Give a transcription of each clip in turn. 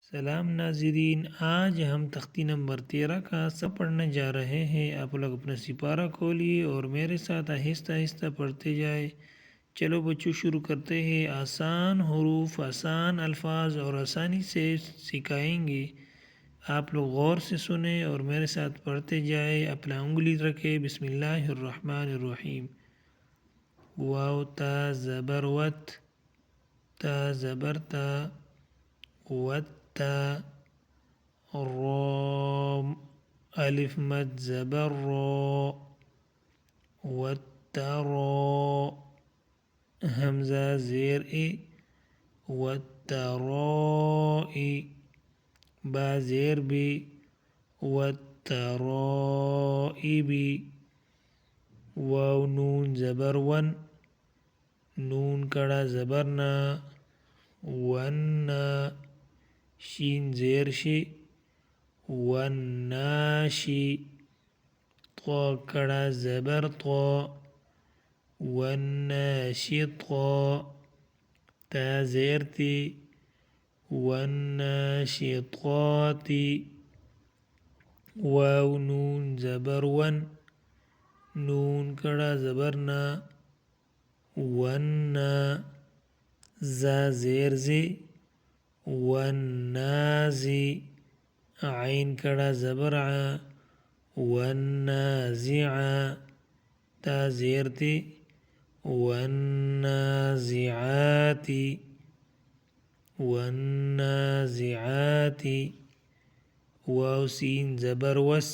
सलाम नाज़रीन, आज हम तख्ती नंबर 13 का सब पढ़ने जा रहे हैं। आप लोग अपना सिपारा खोलिए और मेरे साथ आहिस्ता आहिस्ता पढ़ते जाए। चलो बच्चों, शुरू करते हैं। आसान हरूफ, आसान अल्फाज और आसानी से सिखाएंगे। आप लोग गौर से सुने और मेरे साथ पढ़ते जाए। अपना उंगली रखे। बिस्मिल्लाहिर्रहमानिर्रहीम। वाव ता ज़बर वत, ता ज़बर ता, वत्ता, रोम अलिफ मद ज़बर रो, वत्तरो, हमज़ा ज़ेर ए, वत्तरोई, बा ज़ेर बी, वत्तरोइबी, वाव नून ज़बर वन, नून कड़ा ज़बर ना, वन्ना, शीन ज़ेर शी, वन्नाशी, तो कड़ा ज़बर तो, वन्नाशितो, ता ज़ेर ती, वन्नाशितोती, वाव नून ज़बर वन, नून कड़ा ज़बर ना, वन्ना, ज़ा ज़ेर ज़ी, वन्नाज़ी, आइन कड़ा ज़बर आ, वन्नाज़िआ, ता ज़ेर ती, वन्नाज़िआती, वन्नाज़िआती, वाव सीन ज़बर वस,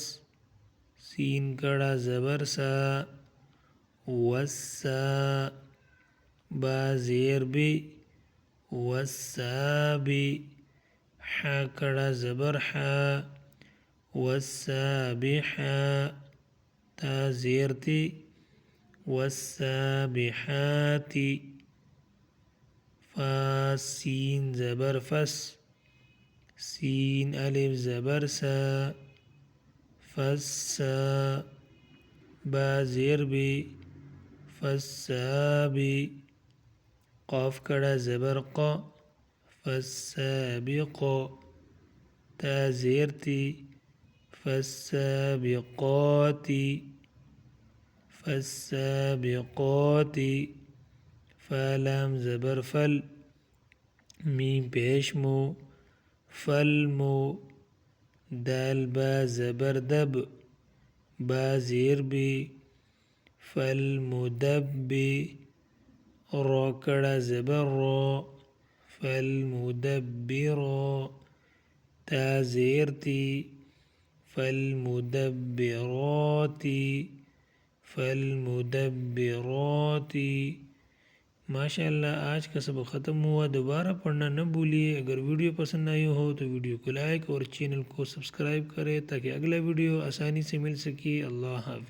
सीन कड़ा ज़बर सा, वस्सा, बा ज़ेर बी, वस्साबी, हा कड़ा ज़बर हा, वस्साबिहा, ता ज़ेर ती, वस्साबिहाती, फा सीन ज़बर फस, सीन अलिफ ज़बर सा, फस्सा, बा ज़ेर बी, फस्साबी, क़ाफ कड़ा ज़बर क़, फस्साबिक़ो, ता ज़ेर ती, फस्साबिक़ाती, फस्साबिक़ाती, फा लाम ज़बर फल, मीम पेश मो, फल्मो, दाल बा ज़बर दब, बा ज़ेर बी, फल्मुदब्बी, रो कड़ा ज़बर रो, फल्मुदब्बिरो, ता ज़ेर ती, फल्मुदब्बिरोती, फल्मुदब्बिरोती। माशाअल्लाह, आज का सबक ख़त्म हुआ। दोबारा पढ़ना न भूलिए। अगर वीडियो पसंद आई हो तो वीडियो को लाइक और चैनल को सब्सक्राइब करें ताकि अगला वीडियो आसानी से मिल सके। अल्लाह हाफ़िज़।